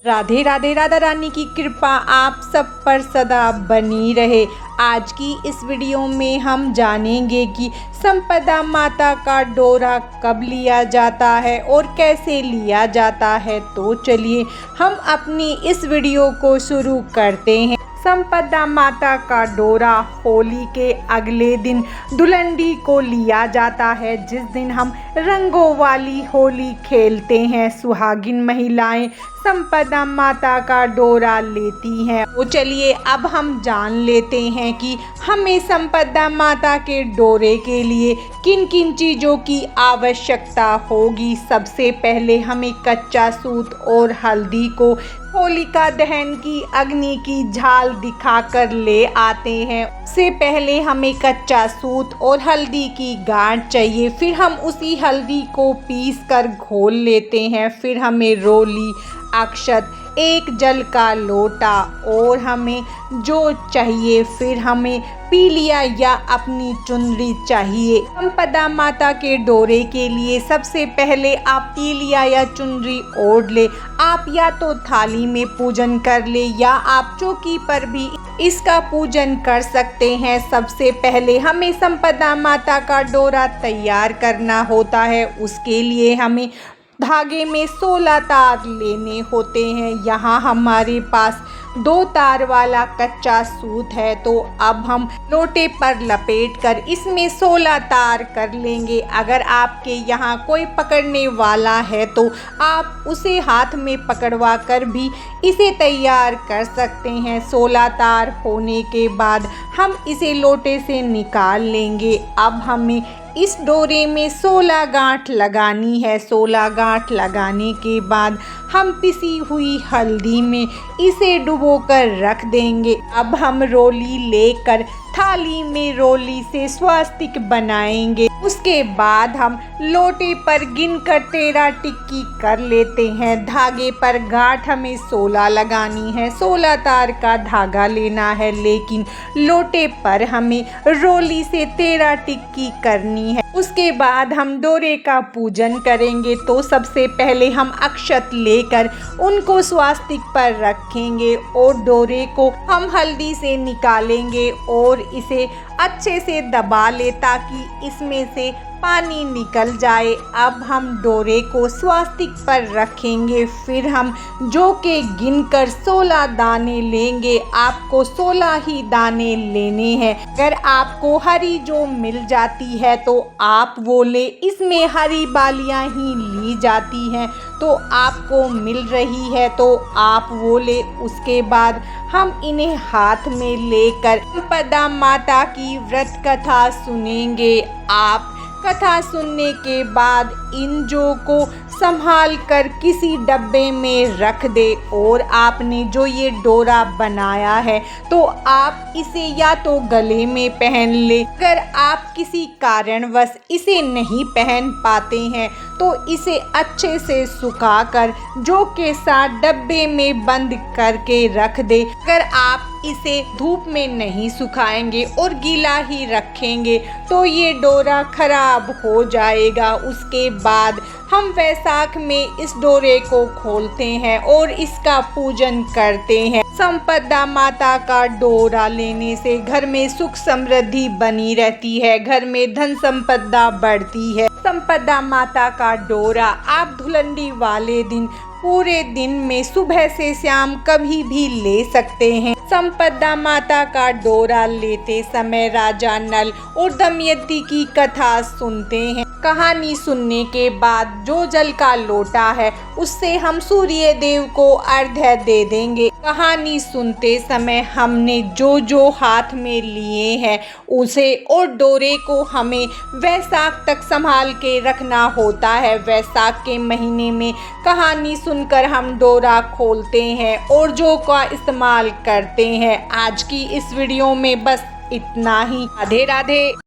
राधे राधे। राधा रानी की कृपा आप सब पर सदा बनी रहे। आज की इस वीडियो में हम जानेंगे कि संपदा माता का डोरा कब लिया जाता है और कैसे लिया जाता है। तो चलिए हम अपनी इस वीडियो को शुरू करते हैं। संपदा माता का डोरा होली के अगले दिन धुलंडी को लिया जाता है, जिस दिन हम रंगों वाली होली खेलते हैं। सुहागिन महिलाएं संपदा माता का डोरा लेती हैं। तो चलिए अब हम जान लेते हैं कि हमें संपदा माता के डोरे के लिए किन किन चीज़ों की आवश्यकता होगी। सबसे पहले हमें कच्चा सूत और हल्दी को होलिका दहन की अग्नि की झाल दिखाकर ले आते हैं। उससे पहले हमें कच्चा सूत और हल्दी की गांठ चाहिए। फिर हम उसी हल्दी को पीस कर घोल लेते हैं। फिर हमें रोली, अक्षत, एक जल का लोटा और हमें जो चाहिए, फिर हमें पीलिया या अपनी चुनरी चाहिए। संपदा माता के डोरे के लिए सबसे पहले आप पीलिया या चुनरी ओढ़ ले। आप या तो थाली में पूजन कर ले या आप चौकी पर भी इसका पूजन कर सकते हैं। सबसे पहले हमें संपदा माता का डोरा तैयार करना होता है। उसके लिए हमें धागे में 16 तार लेने होते हैं। यहाँ हमारे पास 2 तार वाला कच्चा सूत है, तो अब हम लोटे पर लपेट कर इसमें 16 तार कर लेंगे। अगर आपके यहाँ कोई पकड़ने वाला है तो आप उसे हाथ में पकड़वा कर भी इसे तैयार कर सकते हैं। 16 तार होने के बाद हम इसे लोटे से निकाल लेंगे। अब हमें इस डोरे में 16 गांठ लगानी है। 16 गांठ लगाने के बाद हम पिसी हुई हल्दी में इसे डुबोकर रख देंगे। अब हम रोली लेकर थाली में रोली से स्वास्तिक बनाएंगे। उसके बाद हम लोटे पर गिनकर 13 टिक्की कर लेते हैं। धागे पर गांठ हमें 16 लगानी है। 16 तार का धागा लेना है, लेकिन लोटे पर हमें रोली से 13 टिक्की करनी है। उसके बाद हम डोरे का पूजन करेंगे। तो सबसे पहले हम अक्षत लेकर उनको स्वास्तिक पर रखेंगे और डोरे को हम हल्दी से निकालेंगे और इसे अच्छे से दबा ले ताकि इसमें से पानी निकल जाए। अब हम डोरे को स्वास्तिक पर रखेंगे। फिर हम जो के गिनकर 16 दाने लेंगे। आपको 16 ही दाने लेने हैं। अगर आपको हरी जो मिल जाती है तो आप वो ले। इसमें हरी बालियां ही ली जाती हैं, तो आपको मिल रही है तो आप वो ले। उसके बाद हम इन्हें हाथ में लेकर संपदा माता की व्रत कथा सुनेंगे। आप कथा सुनने के बाद इन जो को संभाल कर किसी डब्बे में रख दे और आपने जो ये डोरा बनाया है तो आप इसे या तो गले में पहन ले। अगर आप किसी कारणवश इसे नहीं पहन पाते हैं तो इसे अच्छे से सुखाकर जो के साथ डब्बे में बंद करके रख दे। अगर आप इसे धूप में नहीं सुखाएंगे और गीला ही रखेंगे तो ये डोरा खराब हो जाएगा। उसके बाद हम वैसाख में इस डोरे को खोलते हैं और इसका पूजन करते हैं। संपदा माता का डोरा लेने से घर में सुख समृद्धि बनी रहती है, घर में धन संपदा बढ़ती है। संपदा माता का डोरा आप धुलंडी वाले दिन पूरे दिन में सुबह से शाम कभी भी ले सकते हैं। संपदा माता का डोरा लेते समय राजा नल और दमयंती की कथा सुनते हैं। कहानी सुनने के बाद जो जल का लोटा है उससे हम सूर्य देव को अर्घ्य दे देंगे। कहानी सुनते समय हमने जो जो हाथ में लिए हैं उसे और डोरे को हमें वैसाख तक संभाल के रखना होता है। वैसाख के महीने में कहानी सुनकर हम डोरा खोलते हैं और जो का इस्तेमाल करते हैं। आज की इस वीडियो में बस इतना ही। राधे राधे।